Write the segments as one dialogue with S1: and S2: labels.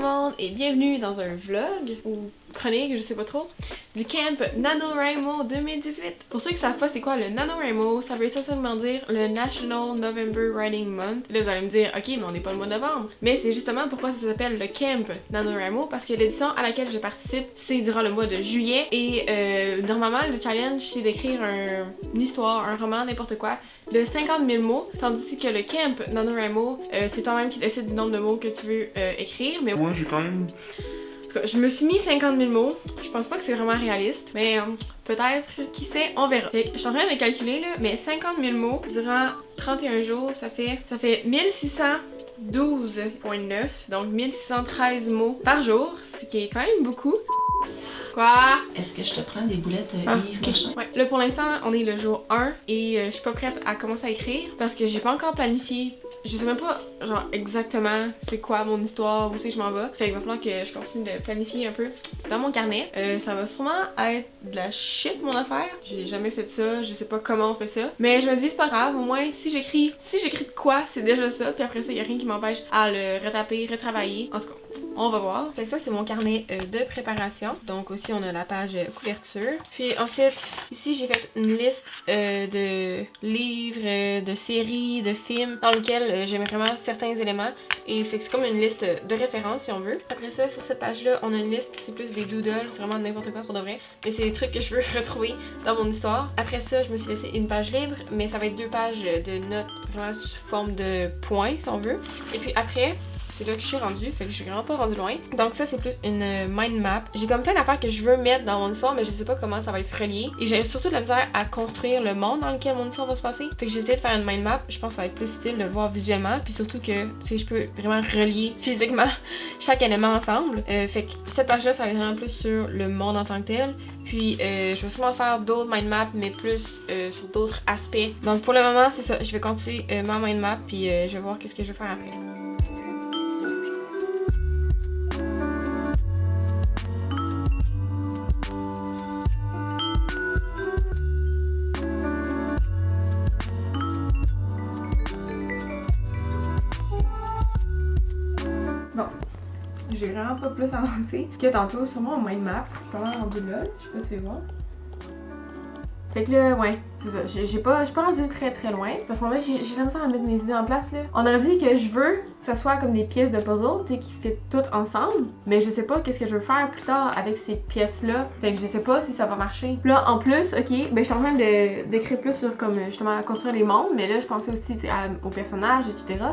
S1: le monde et bienvenue dans un vlog ou chronique, je sais pas trop, du camp NaNoWriMo 2018. Pour ceux qui savent pas c'est quoi le NaNoWriMo, ça veut essentiellement dire le National November Writing Month. Là vous allez me dire, ok mais on n'est pas le mois de novembre. Mais c'est justement pourquoi ça s'appelle le camp NaNoWriMo, parce que l'édition à laquelle je participe c'est durant le mois de juillet et normalement le challenge c'est d'écrire une histoire, un roman, n'importe quoi, de 50 000 mots, tandis que le camp NaNoWriMo, c'est toi-même qui décide du nombre de mots que tu veux écrire. Mais
S2: moi j'ai quand même...
S1: En tout cas, je me suis mis 50 000 mots. Je pense pas que c'est vraiment réaliste, mais peut-être, qui sait, on verra. Je suis en train de calculer là, mais 50 000 mots durant 31 jours, ça fait 1612,9, donc 1613 mots par jour, ce qui est quand même beaucoup. Quoi?
S3: Est-ce que je te prends des boulettes Yves machin?
S1: Ouais. Là pour l'instant, on est le jour 1 et je suis pas prête à commencer à écrire parce que j'ai pas encore planifié. Je sais même pas genre exactement c'est quoi mon histoire, où c'est que je m'en vais. Fait qu'il va falloir que je continue de planifier un peu dans mon carnet. Ça va sûrement être de la shit mon affaire. J'ai jamais fait ça, je sais pas comment on fait ça. Mais je me dis c'est pas grave, au moins si j'écris de quoi, c'est déjà ça. Puis après ça, y a rien qui m'empêche à le retaper, retravailler. En tout cas, on va voir. Fait que ça, c'est mon carnet de préparation. Donc aussi, on a la page couverture. Puis ensuite, ici, j'ai fait une liste de livres, de séries, de films dans lesquels j'aime vraiment certains éléments. Et fait que c'est comme une liste de références, si on veut. Après ça, sur cette page-là, on a une liste, c'est plus des doodles, c'est vraiment n'importe quoi pour de vrai. Mais c'est des trucs que je veux retrouver dans mon histoire. Après ça, je me suis laissé une page libre, mais ça va être 2 pages de notes vraiment sous forme de points, si on veut. Et puis après, c'est là que je suis rendue, fait que je suis vraiment pas rendue loin. Donc ça, c'est plus une mind map. J'ai comme plein d'affaires que je veux mettre dans mon histoire, mais je sais pas comment ça va être relié. Et j'ai surtout de la misère à construire le monde dans lequel mon histoire va se passer. Fait que j'ai essayé de faire une mind map. Je pense que ça va être plus utile de le voir visuellement. Puis surtout que, tu sais, je peux vraiment relier physiquement chaque élément ensemble. Fait que cette page-là, ça va être vraiment plus sur le monde en tant que tel. Puis je vais sûrement faire d'autres mind maps, mais plus sur d'autres aspects. Donc pour le moment, c'est ça. Je vais continuer ma mind map, puis je vais voir qu'est-ce que je vais faire après. Bon, j'ai vraiment pas plus avancé que tantôt sur mon mind map. Je suis pas mal rendue là, je sais pas si c'est bon. Fait que là, ouais, c'est ça. Je suis pas rendue très loin. Parce qu'en fait, j'ai la misère à mettre mes idées en place là. On aurait dit que je veux que ça soit comme des pièces de puzzle, tu sais, qui fit toutes ensemble. Mais je sais pas qu'est-ce que je veux faire plus tard avec ces pièces-là. Fait que je sais pas si ça va marcher. Là, en plus, ok, ben je suis en train d'écrire plus sur comme justement à construire les mondes. Mais là, je pensais aussi aux personnages, etc.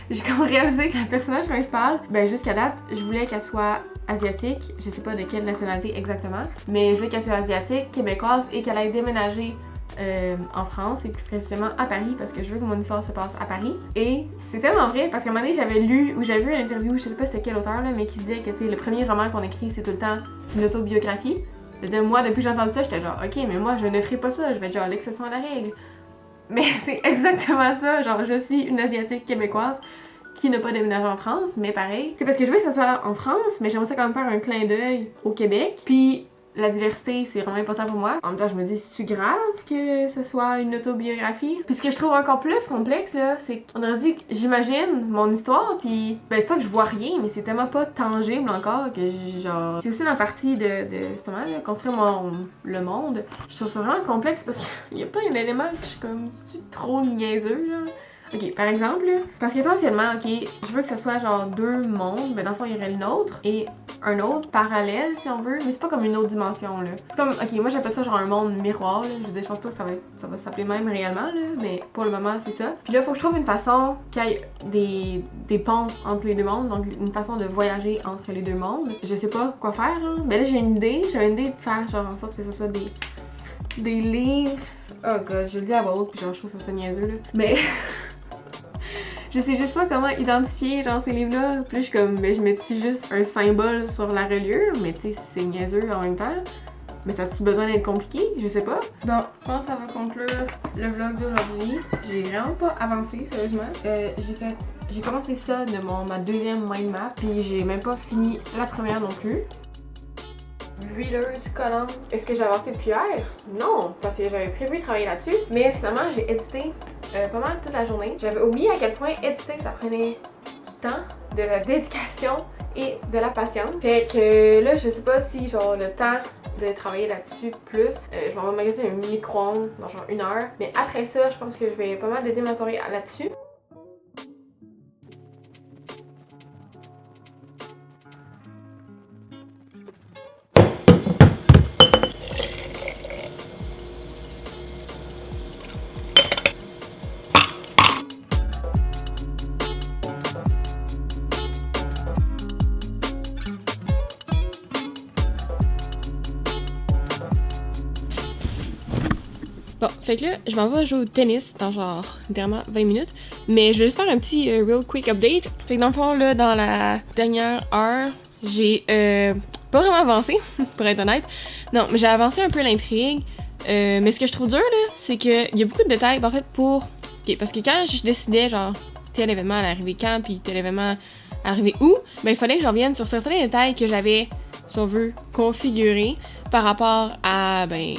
S1: J'ai comme réalisé que la personnage principale, ben jusqu'à date, je voulais qu'elle soit asiatique. Je sais pas de quelle nationalité exactement. Mais je voulais qu'elle soit asiatique, québécoise et qu'elle ait déménagé en France et plus précisément à Paris parce que je veux que mon histoire se passe à Paris. Et c'est tellement vrai parce qu'à un moment donné j'avais lu ou j'avais vu une interview, je sais pas c'était quel auteur là, mais qui disait que tu sais le premier roman qu'on écrit c'est tout le temps une autobiographie. Moi depuis que j'ai entendu ça j'étais genre ok mais moi je ne ferai pas ça, je vais être genre l'exception à la règle. Mais c'est exactement ça, genre je suis une asiatique québécoise qui n'a pas déménagé en France, mais pareil. C'est parce que je veux que ça soit en France, mais j'aimerais ça quand même faire un clin d'œil au Québec. Puis la diversité, c'est vraiment important pour moi. En même temps, je me dis, c'est-tu grave que ce soit une autobiographie? Puis ce que je trouve encore plus complexe, là, c'est qu'on aurait dit que j'imagine mon histoire, puis ben c'est pas que je vois rien, mais c'est tellement pas tangible encore que genre... C'est aussi dans la partie de justement, là, construire le monde. Je trouve ça vraiment complexe parce qu'il y a plein d'éléments que je suis comme, c'est-tu trop niaiseux, là? Ok, par exemple, parce qu'essentiellement, ok, je veux que ce soit genre 2 mondes, mais dans le fond, il y aurait le nôtre et un autre parallèle, si on veut, mais c'est pas comme une autre dimension, là. C'est comme, ok, moi j'appelle ça genre un monde miroir, là. Je pense pas que ça va s'appeler même réellement, là, mais pour le moment, c'est ça. Puis là, faut que je trouve une façon qu'il y ait des ponts entre les 2 mondes, donc une façon de voyager entre les 2 mondes. Je sais pas quoi faire, là. Mais là, j'avais une idée de faire genre en sorte que ce soit des livres. Oh god, je le dis à voix haute, puis genre, je trouve ça niaiseux, là. Mais... je sais juste pas comment identifier genre ces livres-là. Puis là, je suis comme, ben je mets juste un symbole sur la reliure, mais tu sais, c'est niaiseux en même temps. Mais ça a-tu besoin d'être compliqué? Je sais pas. Bon, je pense que ça va conclure le vlog d'aujourd'hui. J'ai vraiment pas avancé, sérieusement. J'ai commencé ça de ma 2e mind map, puis j'ai même pas fini la première non plus. Huileuse collante. Est-ce que j'ai avancé depuis hier? Non, parce que j'avais prévu de travailler là-dessus. Mais finalement, j'ai édité pas mal toute la journée. J'avais oublié à quel point éditer ça prenait temps, de la dédication et de la patience. Fait que là, je sais pas si genre le temps de travailler là-dessus plus. Je vais magasiner un micro-ondes dans genre 1 heure. Mais après ça, je pense que je vais pas mal dédier ma soirée là-dessus. Bon, fait que là, je m'en vais jouer au tennis dans genre, littéralement, 20 minutes. Mais je vais juste faire un petit real quick update. Fait que dans le fond, là, dans la dernière heure, j'ai pas vraiment avancé, pour être honnête. Non, mais j'ai avancé un peu l'intrigue. Mais ce que je trouve dur, là, c'est qu'il y a beaucoup de détails, en fait, pour... Okay, parce que quand je décidais, genre, tel événement allait arriver quand, puis tel événement allait arriver où, ben il fallait que je revienne sur certains détails que j'avais, si on veut, configurés par rapport à, ben,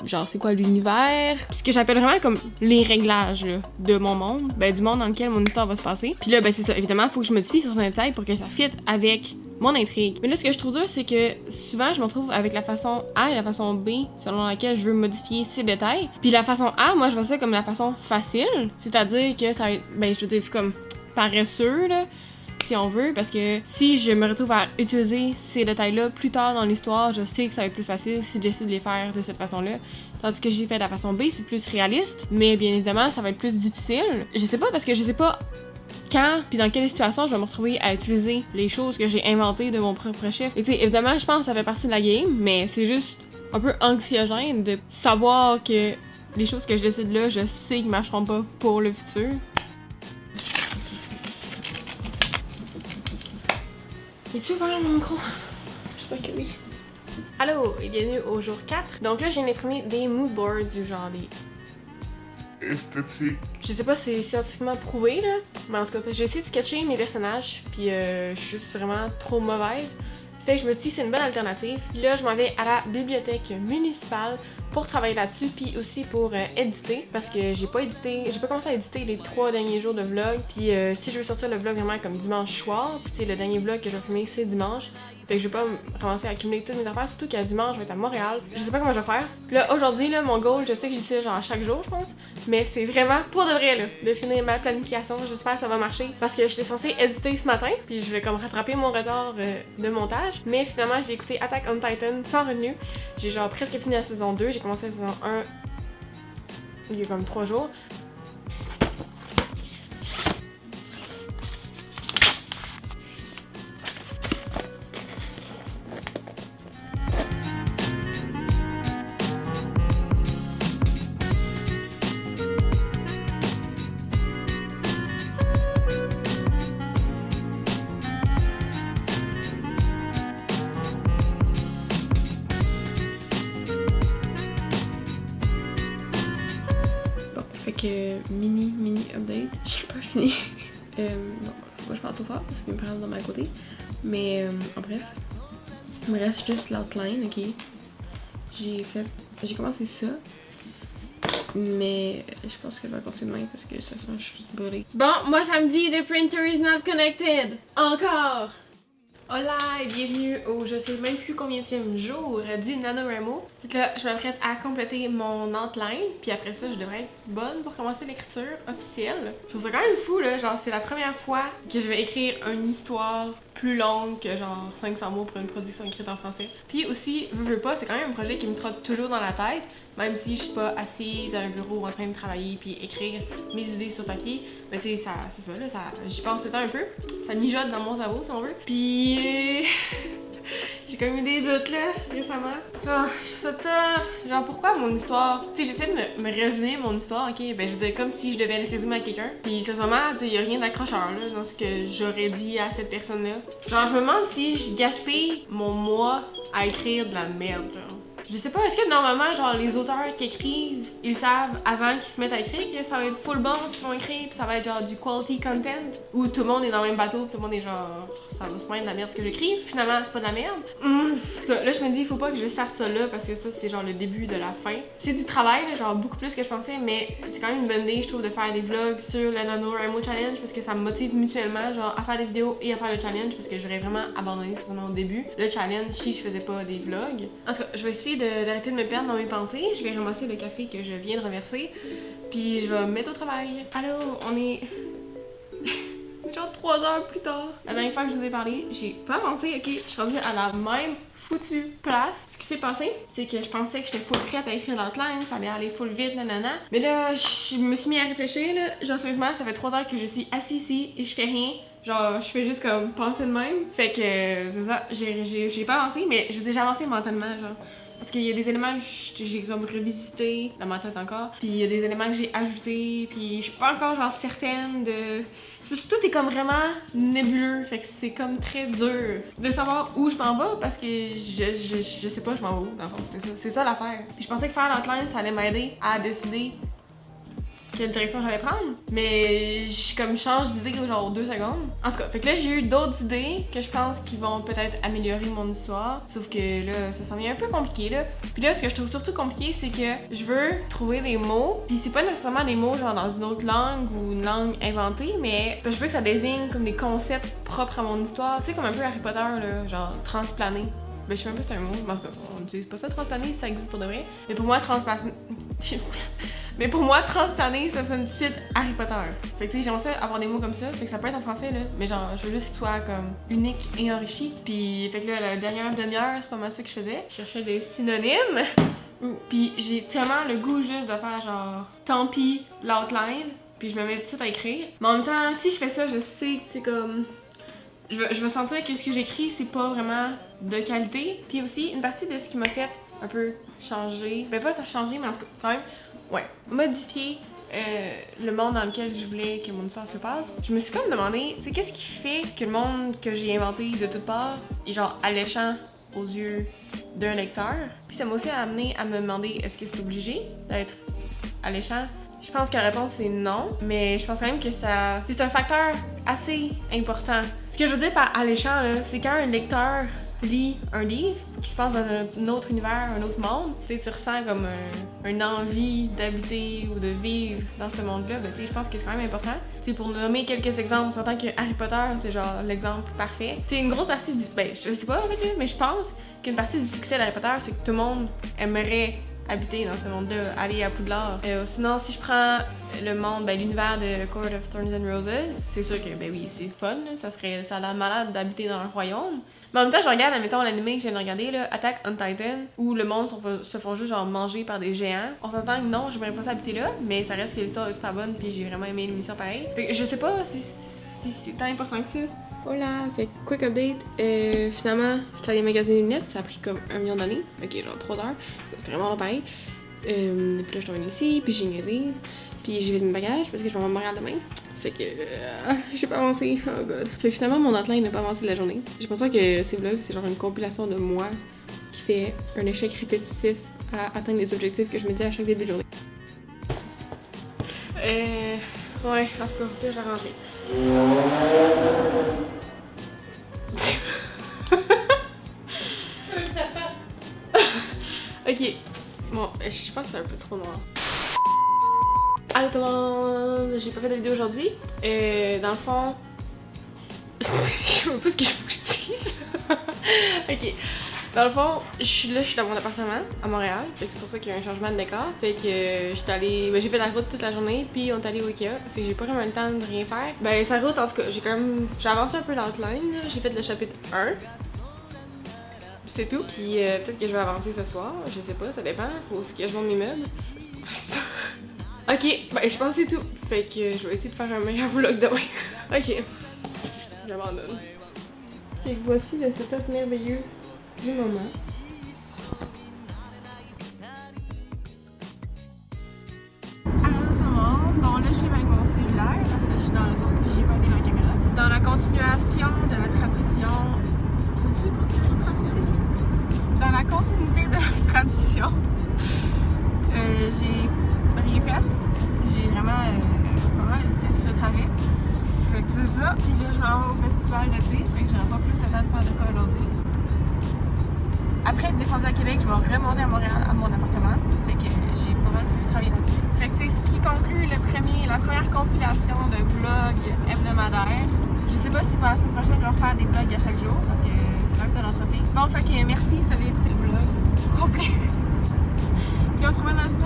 S1: genre, c'est quoi l'univers? Ce que j'appelle vraiment comme les réglages, là, de mon monde, ben, du monde dans lequel mon histoire va se passer. Puis là, ben, c'est ça, évidemment, il faut que je modifie certains détails pour que ça fitte avec mon intrigue. Mais là, ce que je trouve dur, c'est que souvent, je me retrouve avec la façon A et la façon B, selon laquelle je veux modifier ces détails. Puis la façon A, moi, je vois ça comme la façon facile, c'est-à-dire que ça va être, ben, je veux dire, c'est comme paresseux, là, si on veut, parce que si je me retrouve à utiliser ces détails-là plus tard dans l'histoire, je sais que ça va être plus facile si j'essaie de les faire de cette façon-là. Tandis que j'ai fait de la façon B, c'est plus réaliste, mais bien évidemment, ça va être plus difficile. Je sais pas, parce que je sais pas quand puis dans quelle situation je vais me retrouver à utiliser les choses que j'ai inventées de mon propre chef. Et tu sais, évidemment, je pense que ça fait partie de la game, mais c'est juste un peu anxiogène de savoir que les choses que je décide là, je sais qu'ils marcheront pas pour le futur. Es-tu ouvert mon micro? J'espère que oui. Allô et bienvenue au jour 4. Donc là, j'ai imprimé des mood boards du genre des...
S2: esthétique.
S1: Je sais pas si c'est scientifiquement prouvé là, mais en tout cas, j'ai essayé de sketcher mes personnages, puis je suis juste vraiment trop mauvaise. Fait que je me suis dit c'est une bonne alternative. Puis là, je m'en vais à la bibliothèque municipale pour travailler là-dessus, puis aussi pour éditer, parce que j'ai pas commencé à éditer les 3 derniers jours de vlog, puis si je veux sortir le vlog vraiment comme dimanche soir, puis tu sais, le dernier vlog que je vais filmer c'est dimanche, fait que je vais pas commencer à accumuler toutes mes affaires, surtout qu'à dimanche je vais être à Montréal, je sais pas comment je vais faire. Puis là, aujourd'hui, là, mon goal, je sais que j'y sais genre chaque jour, je pense, mais c'est vraiment pour de vrai, là, de finir ma planification, j'espère que ça va marcher, parce que j'étais censée éditer ce matin, puis je vais comme rattraper mon retard de montage, mais finalement j'ai écouté Attack on Titan sans retenue, j'ai genre presque fini la saison 2, j'ai commencé la saison 1 il y a comme 3 jours. Fait que mini update, j'ai pas fini. Non, moi je parle trop fort parce qu'il me parle dans ma côté. Mais en bref, il me reste juste l'outline, ok. J'ai commencé ça. Mais je pense que je vais continuer demain parce que de toute façon je suis brûlée. Bon, moi ça me dit the printer is not connected. Encore! Hola et bienvenue au je sais même plus combienième jour du NaNoWriMo. Fait que là, je m'apprête à compléter mon outline, puis après ça, je devrais être bonne pour commencer l'écriture officielle. Je trouve ça quand même fou, là, genre c'est la première fois que je vais écrire une histoire plus longue que genre 500 mots pour une production écrite en français. Puis aussi, veux pas, c'est quand même un projet qui me trotte toujours dans la tête, même si je suis pas assise à un bureau en train de travailler puis écrire mes idées sur papier. Mais tu sais, c'est ça, là, j'y pense tout le temps un peu. Ça mijote dans mon cerveau, si on veut. Puis... j'ai comme eu des doutes, là, récemment. Oh, je trouve ça tough. Genre, pourquoi mon histoire... Tu sais, j'essaie de me résumer mon histoire, ok? Ben, je veux dire, comme si je devais le résumer à quelqu'un. Puis, sincèrement, tu sais, y'a rien d'accrocheur, là, dans ce que j'aurais dit à cette personne-là. Genre, je me demande si je gaspille mon mois à écrire de la merde, genre. Je sais pas, est-ce que normalement, genre, les auteurs qui écrivent, ils savent avant qu'ils se mettent à écrire que ça va être full bon ce qu'ils vont écrire, pis ça va être genre du quality content, ou tout le monde est dans le même bateau, tout le monde est genre, ça va sûrement être de la merde ce que j'écris, finalement c'est pas de la merde. En tout cas, là je me dis, il faut pas que je starte ça là, parce que ça c'est genre le début de la fin. C'est du travail, là, genre beaucoup plus que je pensais, mais c'est quand même une bonne idée, je trouve, de faire des vlogs sur le NaNoWriMo Challenge, parce que ça me motive mutuellement, genre, à faire des vidéos et à faire le challenge, parce que j'aurais vraiment abandonné seulement au début le challenge si je faisais pas des vlogs. En tout cas, je vais essayer d'arrêter de me perdre dans mes pensées, je vais ramasser le café que je viens de reverser, puis je vais me mettre au travail. Allô, on est genre 3 heures plus tard. La dernière fois que je vous ai parlé, j'ai pas avancé, ok? Je suis rendue à la même foutue place. Ce qui s'est passé, c'est que je pensais que j'étais full prête à écrire l'outline, ça allait aller full vite, nanana. Mais là, je me suis mis à réfléchir, là. Genre, sérieusement, ça fait 3 heures que je suis assise ici et je fais rien. Genre, je fais juste comme penser de même. Fait que, c'est ça, j'ai pas avancé, mais je vous ai avancé mentalement, genre. Parce qu'il y a des éléments que j'ai comme revisité dans ma tête encore, puis il y a des éléments que j'ai ajoutés, puis je suis pas encore genre certaine de... Parce que tout est comme vraiment nébuleux, fait que c'est comme très dur de savoir où je m'en vais parce que je sais pas je m'en vais où dans le fond. C'est ça l'affaire. Puis je pensais que faire l'outline ça allait m'aider à décider quelle direction j'allais prendre, mais je comme change d'idée genre 2 secondes. En tout cas, fait que là j'ai eu d'autres idées que je pense qui vont peut-être améliorer mon histoire, sauf que là ça s'en vient un peu compliqué là. Puis là ce que je trouve surtout compliqué c'est que je veux trouver des mots, puis c'est pas nécessairement des mots genre dans une autre langue ou une langue inventée, mais je veux que ça désigne comme des concepts propres à mon histoire, tu sais comme un peu Harry Potter là, genre transplaner. Ben, je sais même pas si c'est un mot, mais en tout cas, on utilise pas ça, transplaner, ça existe pour de vrai. Mais pour moi, transplaner, ça sonne tout de suite Harry Potter. Fait que tu sais, j'aimerais ça avoir des mots comme ça, fait que ça peut être en français là, mais genre, je veux juste qu'il soit comme unique et enrichi. Puis, fait que là, la dernière demi-heure, c'est pas mal ça que je faisais. Je cherchais des synonymes. Puis j'ai tellement le goût juste de faire genre, tant pis, l'outline, puis je me mets tout de suite à écrire. Mais en même temps, si je fais ça, je sais que c'est comme... Je vais sentir que ce que j'écris, c'est pas vraiment de qualité. Puis aussi, une partie de ce qui m'a fait un peu changer, ben pas changer, mais en tout cas, quand même, ouais, modifier le monde dans lequel je voulais que mon histoire se passe. Je me suis comme demandé, tu sais, qu'est-ce qui fait que le monde que j'ai inventé de toutes parts est genre alléchant aux yeux d'un lecteur? Puis ça m'a aussi amené à me demander, est-ce que c'est obligé d'être alléchant? Je pense que la réponse c'est non, mais je pense quand même que ça... c'est un facteur assez important. Ce que je veux dire par alléchant, là, c'est quand un lecteur lit un livre qui se passe dans un autre univers, un autre monde, tu sais, tu ressens comme une envie d'habiter ou de vivre dans ce monde-là, ben tu sais, je pense que c'est quand même important. Tu sais, pour nommer quelques exemples, on s'entend que Harry Potter, c'est genre l'exemple parfait. Tu sais, une grosse partie du... ben, je sais pas en fait, mais je pense qu'une partie du succès d'Harry Potter, c'est que tout le monde aimerait habiter dans ce monde-là, aller à Poudlard. Sinon, si je prends le monde, ben l'univers de Court of Thorns and Roses, c'est sûr que, ben oui, c'est fun, là. Ça a l'air malade d'habiter dans un royaume. Mais en même temps, je regarde, admettons, l'anime que je viens de regarder, là, Attack on Titan, où le monde se font juste genre manger par des géants. On s'entend que non, j'aimerais pas ça habiter là, mais ça reste que l'histoire est super bonne, puis j'ai vraiment aimé l'émission pareil. Fait que je sais pas si c'est tant important que ça. Voilà, fait quick update. Finalement, je suis allée magasiner des lunettes, ça a pris comme 1 million d'années. Ok, genre 3 heures. C'était vraiment long pareil. Puis là, je suis revenue ici, puis j'ai niaisé. Puis j'ai fait mes bagages parce que je vais à Montréal demain. Fait que j'ai pas avancé. Oh god. Fait que finalement, mon outline n'a pas avancé de la journée. J'ai l'impression que ces vlogs, c'est genre une compilation de moi qui fait un échec répétitif à atteindre les objectifs que je me dis à chaque début de journée. Ouais, en tout cas, j'ai arrangé. Ok, bon, je pense que c'est un peu trop noir. Allô tout le monde, j'ai pas fait de vidéo aujourd'hui. Dans le fond, je sais pas ce qu'il faut que je dise. Ok. Dans le fond, je suis dans mon appartement à Montréal, fait que c'est pour ça qu'il y a un changement de décor. Fait que j'étais allée, ben, j'ai fait la route toute la journée, puis on est allé au Ikea, fait que j'ai pas vraiment le temps de rien faire. Ben sa route, en tout cas, j'ai avancé un peu l'outline, j'ai fait le chapitre 1. C'est tout, puis peut-être que je vais avancer ce soir, je sais pas, ça dépend, faut aussi que je monte mes meubles. Ok, ben je pense que c'est tout, fait que je vais essayer de faire un meilleur vlog demain. Ok, j'abandonne. Fait que voici le setup merveilleux du moment. Allô tout le monde, bon là je suis avec mon cellulaire parce que je suis dans l'auto puis j'ai pas aidé ma caméra. Dans la continuation de la tradition... Dans la continuité de la tradition festival d'été, fait que j'aurai pas plus le temps de faire de cas aujourd'hui. Après être descendue à Québec, je vais remonter à Montréal, à mon appartement. Fait que j'ai pas mal travaillé là-dessus. Fait que c'est ce qui conclut la première compilation de vlogs hebdomadaires. Je sais pas si pour la semaine prochaine, je vais refaire des vlogs à chaque jour parce que c'est même de l'entretien. Bon, fait que merci si vous avez écouté le vlog complet. Puis on se revoit dans